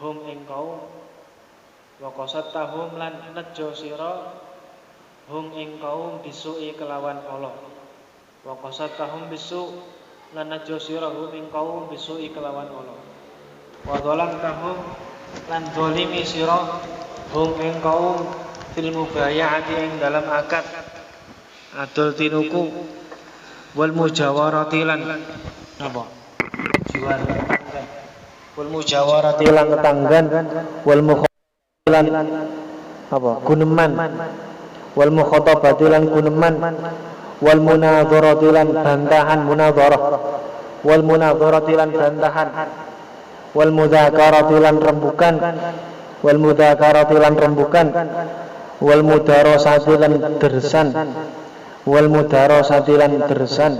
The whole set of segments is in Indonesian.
hum ing kaum wa qasattahum lan nejo sira hum ing kaum bisu'i kelawan Allah wa qasattahum bisu lan nejo sira hum ing kaum bisu'i kelawan Allah wa dhalamtahum lan zalimi sira hum ing kaum fil mubaya'ati ing dalam akad adol tinuku wal mujawarati lan apa jiwar wal mujawarati lan tetanggan wal mukhatilan apa guneman wal mukhatabati lan guneman wal munadharati lan bantahan munadharah wal munadharati lan bantahan wal mudzakarati lan rembukan wal mudzakarati lan rembukan wal mudarasati lan dersan wal mudarasati lan dersan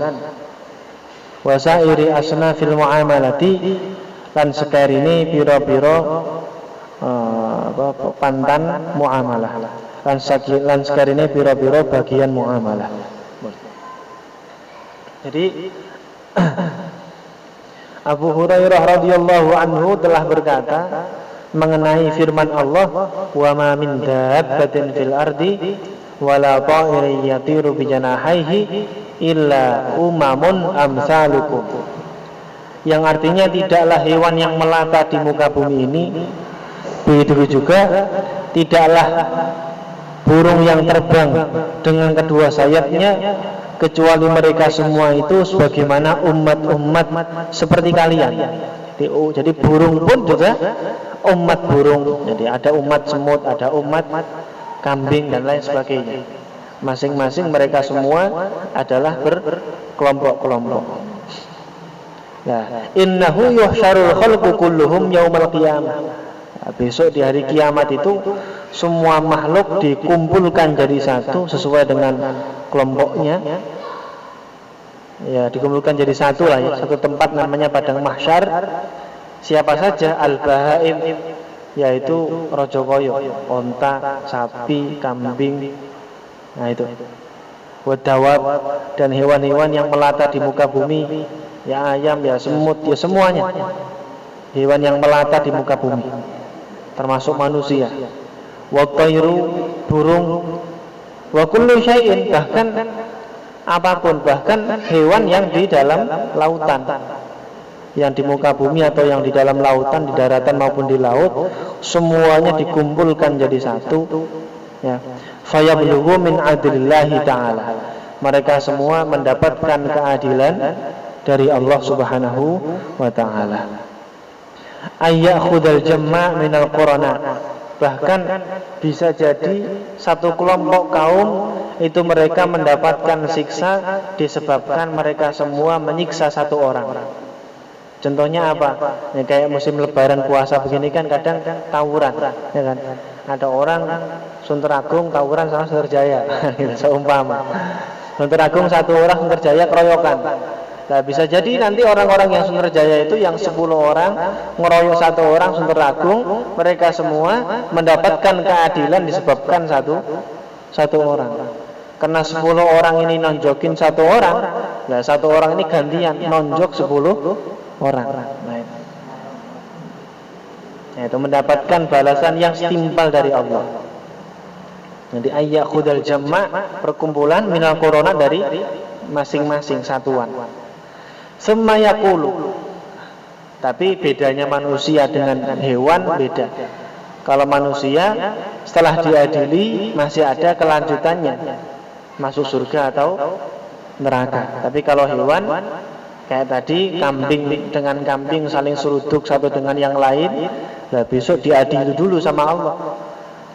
wa sairi asnafil muamalati lan sekarine pira-pira pantan muamalah lan sekarine pira-pira bagian muamalah. Jadi Abu Hurairah radhiyallahu anhu telah berkata mengenai firman Allah, wa ma min dabbatin fil ardi wala ta'irin yatiru bi janahihi illa umamun amsalukum. Yang artinya tidaklah hewan yang melata di muka bumi ini, begitu juga tidaklah burung yang terbang dengan kedua sayapnya, kecuali mereka semua itu sebagaimana umat-umat seperti kalian. Jadi burung pun juga umat burung. Jadi ada umat semut, ada umat kambing dan lain sebagainya. Masing-masing mereka semua adalah berkelompok-kelompok. Nah, innahu yuhsyarul khalqu kulluhum yaumal qiyamah. Nah, besok di hari kiamat itu semua makhluk dikumpulkan jadi satu sesuai dengan kelompoknya. Ya, dikumpulkan jadi satu lah ya, satu tempat namanya padang mahsyar. Siapa saja al-bahaim, yaitu raja koyo, onta, sapi, kambing. Nah itu. Wadawab dan hewan-hewan yang melata di muka bumi, ya ayam, ya semut, ya semuanya. Hewan yang melata di muka bumi, termasuk manusia. Wa tayru, burung, wa kullu syai'in, bahkan apapun, bahkan hewan yang di dalam lautan, yang di muka bumi atau yang di dalam lautan, di daratan maupun di laut, semuanya dikumpulkan jadi satu. Ya, fayablughu min adlillahi ta'ala. Mereka semua mendapatkan keadilan dari Allah Subhanahu wa ta'ala. Ayyakhudal jamma minal qurana. Bahkan bisa jadi satu kelompok kaum itu mereka mendapatkan siksa disebabkan mereka semua menyiksa satu orang. Contohnya apa? Ya, kayak musim lebaran puasa begini kan kadang tawuran, ya kan? Ada orang Sunter Agung tawuran sama Sunter Jaya, seumpama. Sunter Agung satu orang, Sunter Jaya keroyokan. Nah, bisa jadi nanti orang-orang yang Sunter Jaya itu yang 10 orang ngeroyok satu orang Sunter Agung, mereka semua mendapatkan keadilan disebabkan satu orang. Karena 10 orang ini nonjokin satu orang, nah satu orang ini gantian nonjok 10 orang. Nah, itu mendapatkan balasan yang setimpal dari Allah. Nanti ayyakhudal jamma, perkumpulan minal qurana dari masing-masing satuan. Summa yaqulu. Tapi bedanya manusia dengan hewan beda. Kalau manusia setelah diadili masih ada kelanjutannya, masuk surga atau neraka. Tapi kalau hewan kayak tadi, kambing dengan kambing saling seruduk satu dengan yang lain, nah besok diadili dulu sama Allah.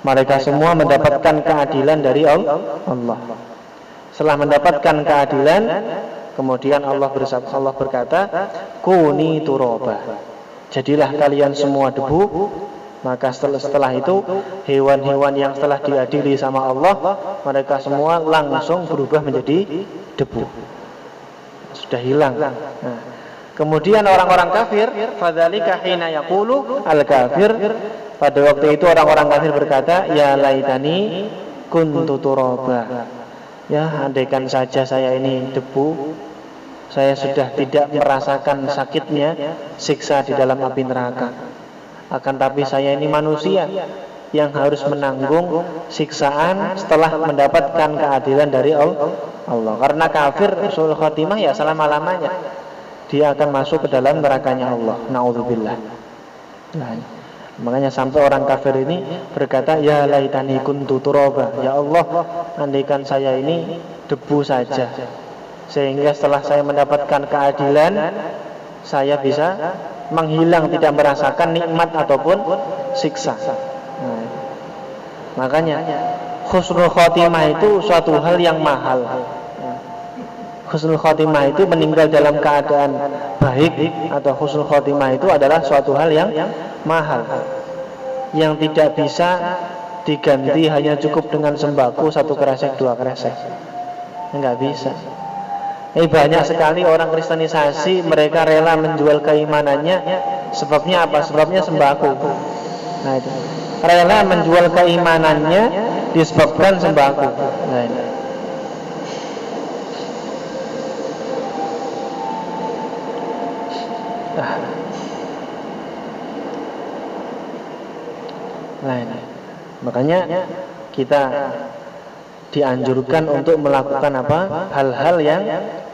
Mereka semua mendapatkan keadilan dari Allah. Setelah mendapatkan keadilan, kemudian Allah berkata, kuni turaba, jadilah kalian semua debu. Maka setelah itu hewan-hewan yang setelah diadili sama Allah, mereka semua langsung berubah menjadi debu, sudah hilang. Nah, kemudian orang-orang kafir, fadzalika hina yaqulu al-kafir, pada waktu itu orang-orang kafir berkata, ya laitani kuntu turaba. Ya, andaikan saja saya ini debu, saya sudah tidak merasakan sakitnya siksa di dalam api neraka. Akan tapi saya ini manusia yang harus menanggung siksaan setelah mendapatkan keadilan dari Allah. Karena kafir suul khotimah ya selama-lamanya dia akan masuk ke dalam nerakanya Allah. Naudzubillah. Nah, makanya sampai orang kafir ini berkata, ya laitani kuntu turaba, ya Allah, andaikan saya ini debu saja, sehingga setelah saya mendapatkan keadilan saya bisa menghilang, tidak merasakan nikmat ataupun siksa. Nah, makanya husnul khotimah itu suatu hal yang mahal. Husnul khotimah itu meninggal dalam keadaan baik, atau husnul khotimah itu adalah suatu hal yang mahal, yang tidak bisa diganti hanya cukup dengan sembako 1 kresek 2 kresek. Enggak bisa. Banyak sekali orang kristenisasi, mereka rela menjual keimanannya. Sebabnya apa? Sebabnya sembako. Nah itu, rela menjual keimanannya disebabkan sembako. Nah ini. Nah ini. Makanya kita dianjurkan untuk melakukan apa? Hal-hal yang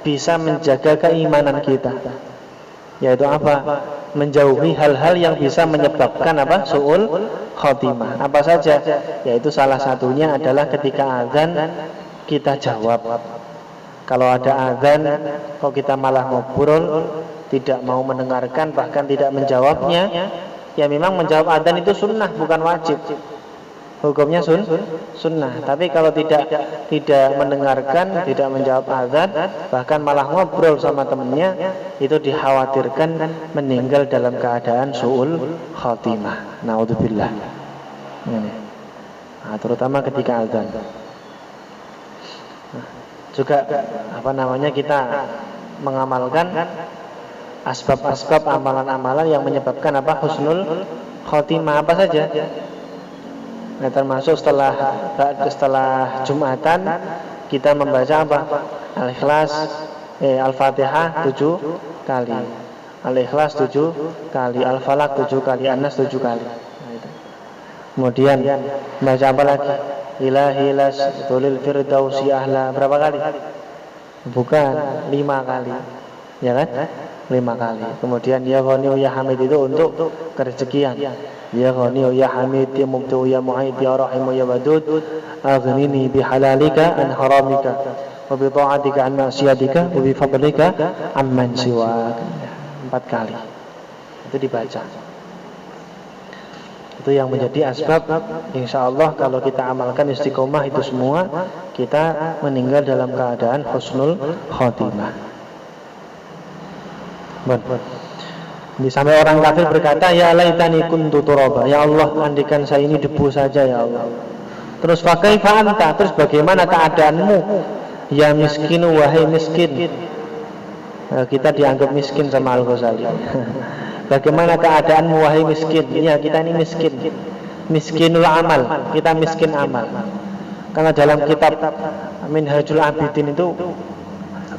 bisa menjaga keimanan kita. Yaitu apa? Menjauhi hal-hal yang bisa menyebabkan apa? Su'ul khotimah. Apa saja? Yaitu salah satunya adalah ketika azan kita jawab. Kalau ada azan kok kita malah ngobrol, tidak mau mendengarkan, bahkan tidak menjawabnya, ya memang menjawab azan itu sunnah, bukan wajib. Hukumnya sunnah. Tapi kalau tidak mendengarkan, tidak menjawab azan, bahkan malah ngobrol sama temennya, itu dikhawatirkan meninggal dalam keadaan su'ul khatimah. Naudzubillah. Nah, terutama ketika azan. Juga kita mengamalkan asbab-asbab amalan-amalan yang menyebabkan apa? Husnul khatimah. Apa saja? Nah, termasuk setelah Jumatan kita membaca apa? Al-Ikhlas, Al-Fatihah 7 kali, Al-Ikhlas 7 kali, Al-Falaq 7 kali, An-Nas 7 kali. Nah, itu. Kemudian baca apa lagi? Ilahi las tulil firdausi ahla, berapa kali? Bukan, 5 kali. Ya kan? 5 kali. Kemudian ya Ghani ya Hamid itu untuk kerezekian. Ya Ghani ya Hamid ya Mubtu ya Mu'id ya Rahim ya Wadud, aghnini bihalalika an haramika wa bi ta'atika an ma'siyatika wa bi fadlika amman siwak. 4 kali. Itu dibaca. Itu yang menjadi asbab insyaallah kalau kita amalkan istiqomah itu semua, kita meninggal dalam keadaan husnul khotimah. Sampai orang kafir berkata, ya laitani kuntu turaba, ya Allah, andikan saya ini debu saja ya Allah. Terus fa kaifa anta, terus bagaimana keadaanmu ya miskinu, wahai miskin. Kita dianggap miskin sama Al-Ghazali. Bagaimana keadaanmu wahai miskin? Ya, kita ini miskin, miskinul amal, kita miskin amal. Karena dalam kitab Minhajul Abidin itu,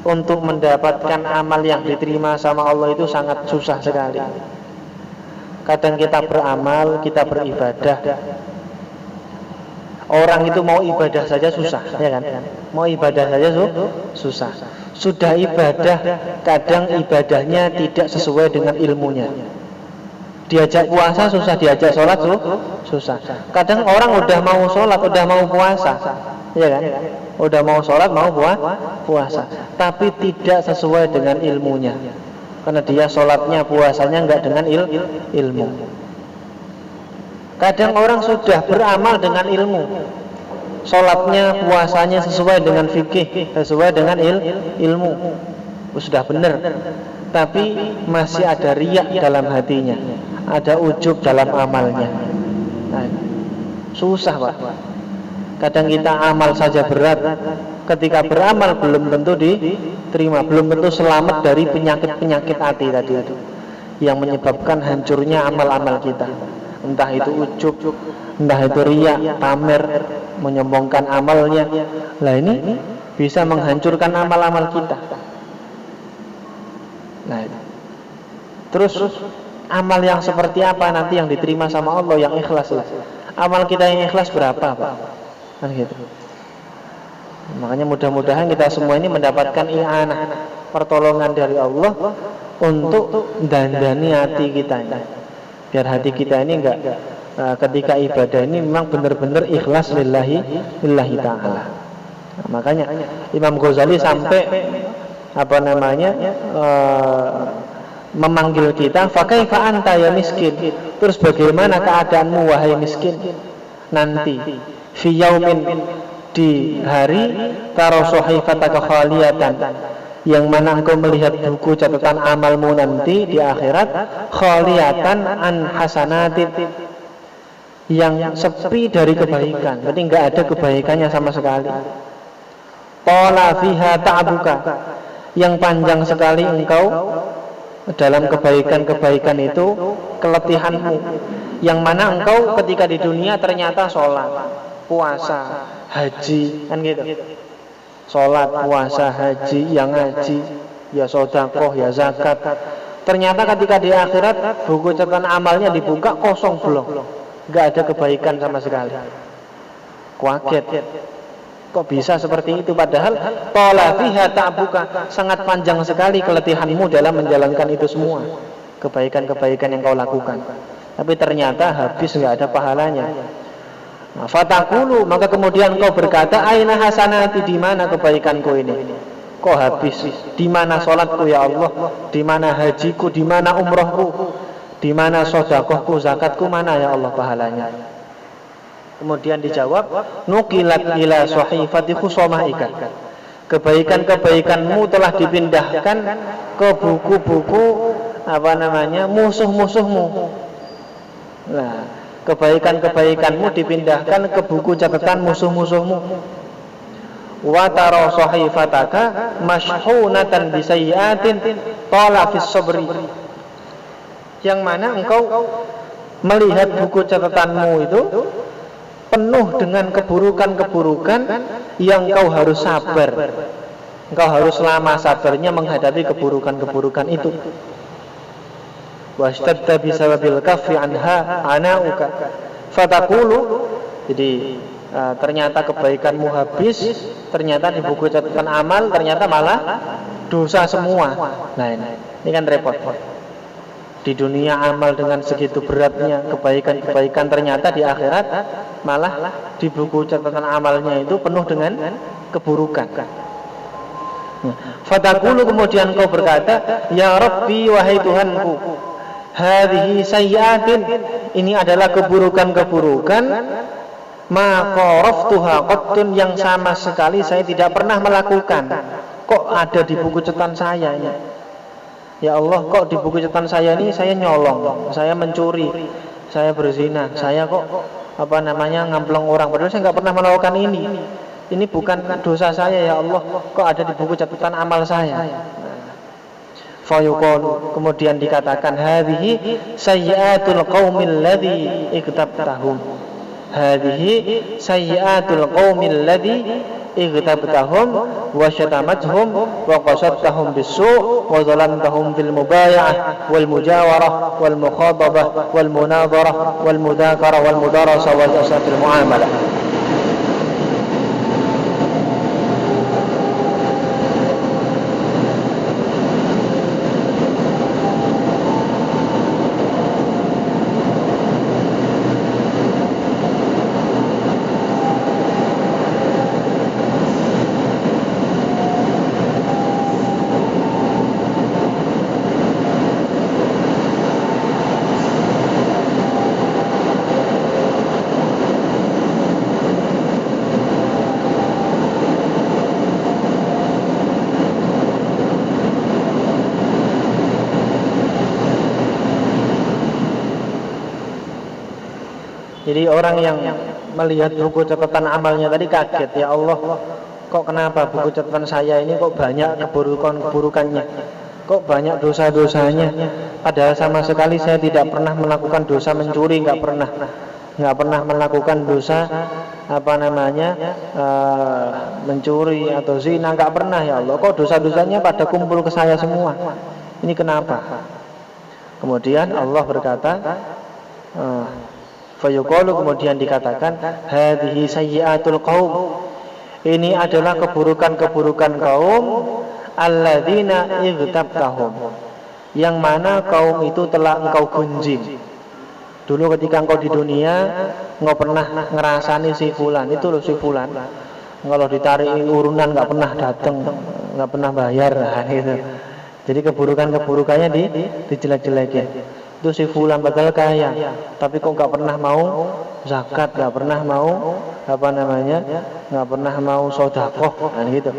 untuk mendapatkan amal yang diterima sama Allah itu sangat susah sekali. Kadang kita beramal, kita beribadah, orang itu mau ibadah saja susah, ya kan? Mau ibadah saja susah. Sudah ibadah, kadang ibadahnya tidak sesuai dengan ilmunya. Diajak puasa susah, diajak sholat susah. Kadang orang udah mau sholat, udah mau puasa, ya kan? Udah mau sholat, mau puasa, tapi tidak sesuai dengan ilmunya. Karena dia sholatnya, puasanya enggak dengan ilmu. Kadang orang sudah beramal dengan ilmu, sholatnya, puasanya sesuai dengan fikih, sesuai dengan ilmu, sudah benar, tapi masih ada riya dalam hatinya, ada ujub dalam amalnya. Nah, susah Pak. Kadang kita amal saja berat, ketika beramal belum tentu diterima, belum tentu selamat dari penyakit-penyakit hati tadi itu yang menyebabkan hancurnya amal-amal kita. Entah itu ujub, entah itu riya, pamer, menyombongkan amalnya. Lah ini bisa menghancurkan amal-amal kita. Nah, terus amal yang seperti apa nanti yang diterima sama Allah, yang ikhlas lah. Amal kita yang ikhlas berapa, Pak? Kan gitu. Makanya mudah-mudahan kita semua ini mendapatkan i'anah, pertolongan dari Allah untuk dandani hati kita ini. Biar hati kita ini enggak ketika ibadah ini memang benar-benar ikhlas lillahi ta'ala. Nah, makanya Imam Ghazali sampai memanggil kita, fa kaifa anta ya miskin, terus bagaimana keadaanmu wahai miskin nanti, fi yaumin, di hari taro sahifataka khaliyatan, yang mana engkau melihat buku catatan amalmu nanti di akhirat, khaliyatan an hasanatin, yang sepi dari kebaikan, berarti enggak ada kebaikannya sama sekali. Tala fiha ta'buka, yang panjang sekali engkau dalam kebaikan-kebaikan itu keletihanmu, yang mana engkau ketika di dunia ternyata sholat, puasa, haji, kan gitu. Sholat, puasa, haji, yang haji, ya sedekah, ya zakat. Ternyata ketika di akhirat buku catatan amalnya dibuka kosong belum, nggak ada kebaikan sama sekali. Kaget. Kok bisa seperti itu? Padahal tola fiha ta'buka, sangat panjang sekali keletihanmu dalam menjalankan itu semua kebaikan-kebaikan yang kau lakukan. Tapi ternyata habis, nggak ada pahalanya. Nah, fatakulu, maka kemudian kau berkata, aina hasanati, di mana kebaikanku ini? Kok habis? Di mana sholatku ya Allah? Di mana hajiku? Di mana umrohku? Di mana sedekahku, zakatku, mana ya Allah pahalanya? Kemudian dijawab, nukilat ila sahifati khusamaika, kebaikan-kebaikanmu telah dipindahkan ke buku-buku musuh-musuhmu. Nah, kebaikan-kebaikanmu dipindahkan ke buku catatan musuh-musuhmu. Wa tara sahifataka mashhunatan bisayyiatin tala fis sabri, yang mana engkau melihat buku catatanmu itu penuh dengan keburukan-keburukan yang kau harus sabar. Engkau harus lama sabarnya menghadapi keburukan-keburukan itu. Washtadda bisababil kaffi anha anauka fatakulu. Jadi ternyata kebaikanmu habis, ternyata di buku catatan amal ternyata malah dosa semua. Nah ini kan repot. Di dunia amal dengan segitu beratnya kebaikan-kebaikan, ternyata di akhirat malah di buku catatan amalnya itu penuh dengan keburukan. Fatakulu, kemudian kau berkata, ya Rabbi, wahai Tuhanku, hadhihi sayyiatin, ini adalah keburukan-keburukan, ma qaraftuha qattun, yang sama sekali saya tidak pernah melakukan. Kok ada di buku catatan saya ini? Ya Allah, kok di buku catatan saya ini saya nyolong, saya mencuri, saya berzina, saya kok ngampleng orang, padahal saya nggak pernah melakukan ini. Ini bukan dosa saya ya Allah, kok ada di buku catatan amal saya. Fayuqalu, kemudian dikatakan, hadhihi sayyiatul qaumil ladzi iktabtahum, hadhihi sayyiatul qaumil ladzi igtabtahum wa syatamathum wa qasadtahum bis-su' wa zalamtahum fil mubaya'ah wal mujawarah wal mukhadabah wal munadharah wal mudakara wal mudarasa wal asatil muamalah. Jadi orang yang melihat buku catatan amalnya tadi kaget, ya Allah, kok kenapa buku catatan saya ini kok banyak keburukan-keburukannya, kok banyak dosa-dosanya, padahal sama sekali saya tidak pernah melakukan dosa mencuri, nggak pernah melakukan dosa mencuri atau zina, nggak pernah ya Allah, kok dosa-dosanya pada kumpul ke saya semua, ini kenapa? Kemudian Allah berkata, fayuqalu, kemudian dikatakan, hadhihi sayyi'atul qaum, ini adalah keburukan-keburukan kaum, alladzina igtabtahum, yang mana kaum itu telah engkau gunjing. Dulu ketika engkau di dunia, engkau pernah ngerasani si fulan, itu loh si fulan. Kalau ditarik urunan nggak pernah datang, nggak pernah bayar, nah, gitu. Jadi keburukannya dijelek-jelekin. Itu si fulan padahal kaya, tapi kok nggak pernah mau zakat, nggak pernah mau nggak pernah mau sedekah, nah gitu.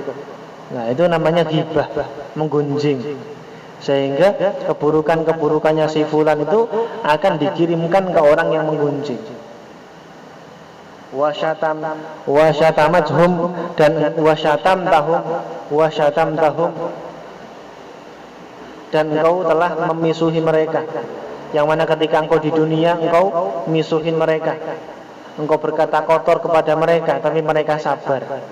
Nah itu namanya ghibah, menggunjing. Sehingga keburukannya si fulan itu akan dikirimkan ke orang yang menggunjing. Wasyatamatuhum, dan wasyatamtahum, dan engkau telah memisuhi mereka. Yang mana ketika engkau di dunia engkau misuhin mereka, engkau berkata kotor kepada mereka, tapi mereka sabar,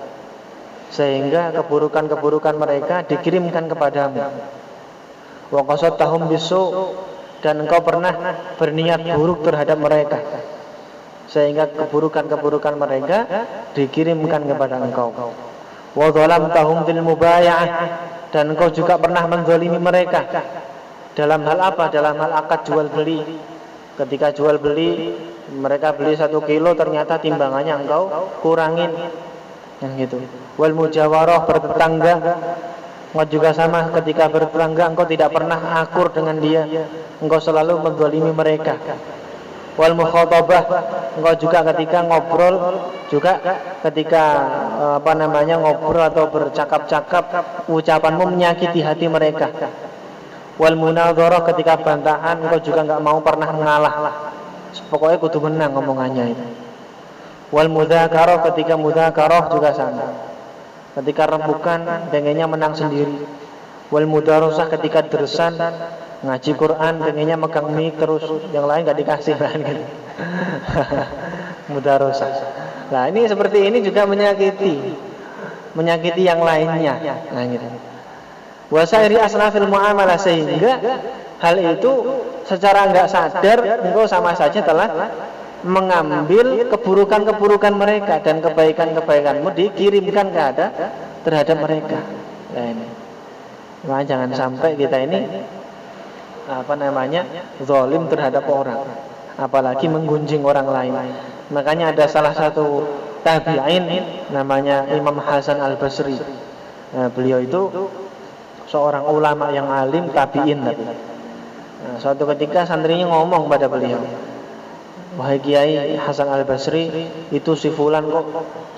sehingga keburukan-keburukan mereka dikirimkan kepadamu. Wa qasattahum bisu, dan engkau pernah berniat buruk terhadap mereka, sehingga keburukan-keburukan mereka dikirimkan kepada engkau. Wa dhalamtahum fil mubaya'ah, dan engkau juga pernah menzalimi mereka. Dalam hal apa? Dalam hal akad jual beli. Ketika jual beli, mereka beli 1 kilo, ternyata timbangannya engkau kurangin, yang gitu. Wal mujawarah, bertetangga, engkau juga sama. Ketika bertetangga engkau tidak pernah akur dengan dia, engkau selalu menzalimi mereka. Wal mukhatabah, engkau juga ketika ngobrol, juga ketika ngobrol atau bercakap-cakap, ucapanmu menyakiti hati mereka. Wal munadharah, ketika bantahan engkau juga enggak mau pernah mengalah, pokoknya kudu menang ngomongannya itu. Wal mudzakarah, ketika mudzakarah juga sama, ketika rembukan pengennya menang sendiri. Wal mudarasah, ketika dersan ngaji Quran pengennya megang mic terus, yang lain enggak dikasih kan gitu. Mudarasah. Nah, ini seperti ini juga menyakiti yang lainnya. Nah, gitu. Wasairi asnafil muamalah, sehingga hal itu secara enggak sadar engkau sama saja telah mengambil keburukan-keburukan mereka, dan kebaikan-kebaikanmu dikirimkan terhadap mereka. Nah, ini. Nah, jangan sampai kita ini zalim terhadap orang, apalagi menggunjing orang lain. Makanya ada salah satu tabi'in namanya Imam Hasan Al-Basri. Nah, beliau itu seorang ulama yang alim, tabi'in. Nah, suatu ketika santrinya ngomong pada beliau, wahai Kiai Hasan Al-Basri, itu si fulan kok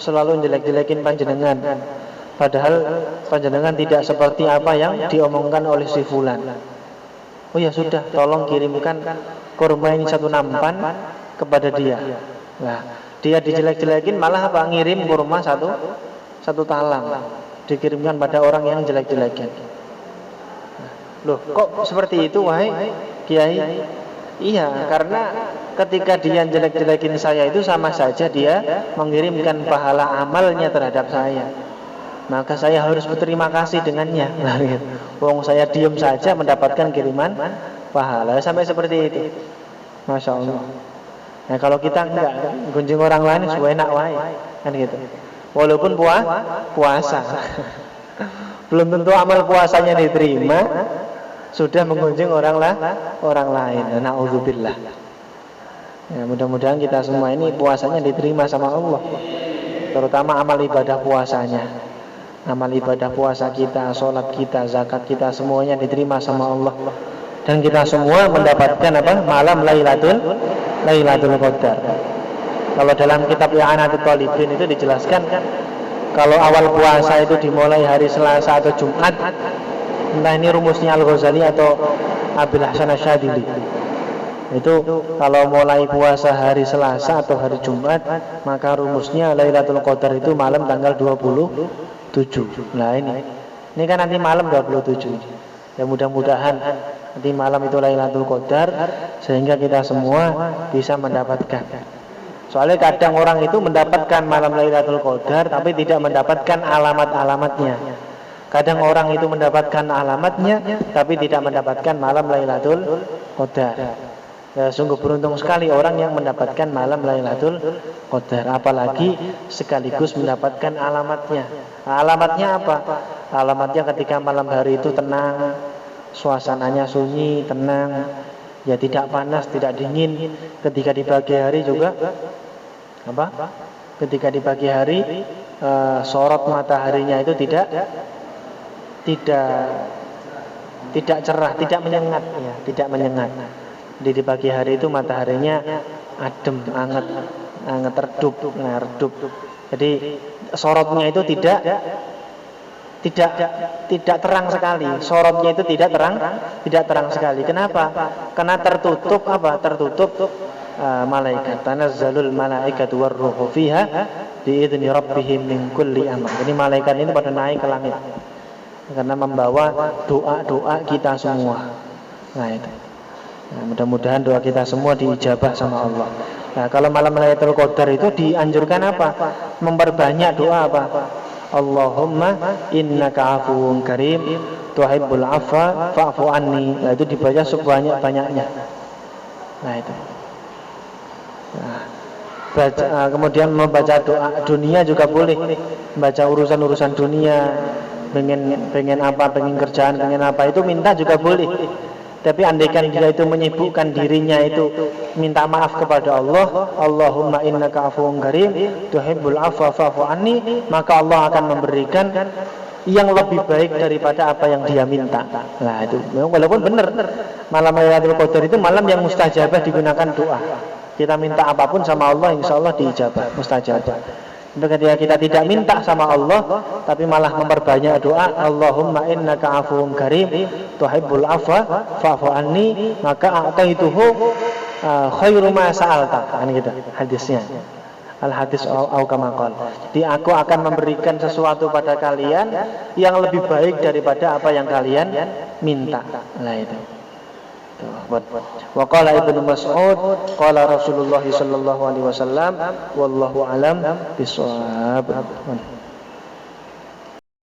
selalu jelek-jelekin panjenengan, padahal panjenengan tidak seperti apa yang diomongkan oleh si fulan. Oh ya sudah, tolong kirimkan kurma ini 1 nampan kepada dia. Nah, dia dijelek-jelekin, malah apa? Ngirim kurma satu talang, dikirimkan pada orang yang jelek-jelekin. Loh, kok seperti itu wahai Kiai? Iya, karena ketika dia jelek-jelekin saya itu sama saja dia mengirimkan pahala amalnya terhadap saya. Maka saya harus berterima kasih dengannya. Wong saya diam saja mendapatkan kiriman pahala, sampai seperti itu. Masya Allah. Nah, kalau kita enggak gunjing orang lain enak wae, kan gitu. Walaupun puasa. Belum tentu amal puasanya diterima, sudah menggunjing orang lain. Na'udzubillah. Ya, mudah-mudahan kita semua ini puasanya diterima sama Allah, terutama amal ibadah puasanya. Amal ibadah puasa kita, sholat kita, zakat kita, semuanya diterima sama Allah. Dan kita semua mendapatkan malam Lailatul Qadar. Kalau dalam kitab I'anatul Talibin itu dijelaskan, kalau awal puasa itu dimulai hari Selasa atau Jumat. Entah ini rumusnya Al-Ghazali atau Abil Hasan Asyadili. Itu kalau mulai puasa hari Selasa atau hari Jumat, maka rumusnya Lailatul Qadar itu malam tanggal 27. Nah, ini kan nanti malam 27. Ya, mudah-mudahan nanti malam itu Lailatul Qadar, sehingga kita semua bisa mendapatkan. Soalnya kadang orang itu mendapatkan malam Lailatul Qadar tapi tidak mendapatkan alamat-alamatnya. Kadang orang itu mendapatkan alamatnya tapi tidak mendapatkan malam Lailatul Qadar. Ya, sungguh beruntung sekali orang yang mendapatkan malam Lailatul Qadar, apalagi sekaligus mendapatkan alamatnya. Alamatnya apa? Alamatnya ketika malam hari itu tenang, suasananya sunyi, tenang, ya tidak panas, tidak dingin. Ketika di pagi hari juga apa? Ketika di pagi hari sorot mataharinya itu tidak cerah, tidak menyengat, ya, tidak menyengat. Di pagi hari itu mataharinya adem, anget redup, redup. Jadi sorotnya itu tidak terang sekali. Sorotnya itu tidak terang sekali. Kenapa? Karena tertutup apa? Tertutup malaikat. Tanazzalul malaikatu warruhu fiha biidzni rabbihim min kulli amr. Jadi malaikat itu pada naik ke langit karena membawa doa-doa kita semua. Nah itu. Nah, mudah-mudahan doa kita semua diijabah sama Allah. Nah, kalau malam Lailatul Qadar itu dianjurkan apa? Memperbanyak doa apa? Allahumma innaka afuwun karim tuhibbul afwa fa'fu anni. Nah, itu dibaca sebanyak-banyaknya. Nah, itu. Nah, kemudian membaca doa dunia juga boleh. Membaca urusan-urusan dunia, pengen apa, pengen kerjaan, pengen apa, itu minta juga boleh. Tapi andaikan dia itu menyibukkan dirinya itu minta maaf kepada Allah, Allahumma innaka afuwun karim tuhibbul afwa fa'fu anni, maka Allah akan memberikan yang lebih baik daripada apa yang dia minta. Nah itu, walaupun benar malam Lailatul Qadar itu malam yang mustajabah digunakan doa. Kita minta apapun sama Allah, insya Allah diijabah, mustajabah. Ketika kita tidak minta sama Allah tapi malah memperbanyak doa, Allahumma innaka afuwun karim tuhibbul afwa fa'fu anni, maka a'taituhu khairu ma sa'alta. Kan gitu hadisnya. Al hadis au kama qala. Jadi aku akan memberikan sesuatu pada kalian yang lebih baik daripada apa yang kalian minta. Nah itu. Wa qala Ibnu Mas'ud qala Rasulullah sallallahu alaihi wasallam wallahu alam bishawab.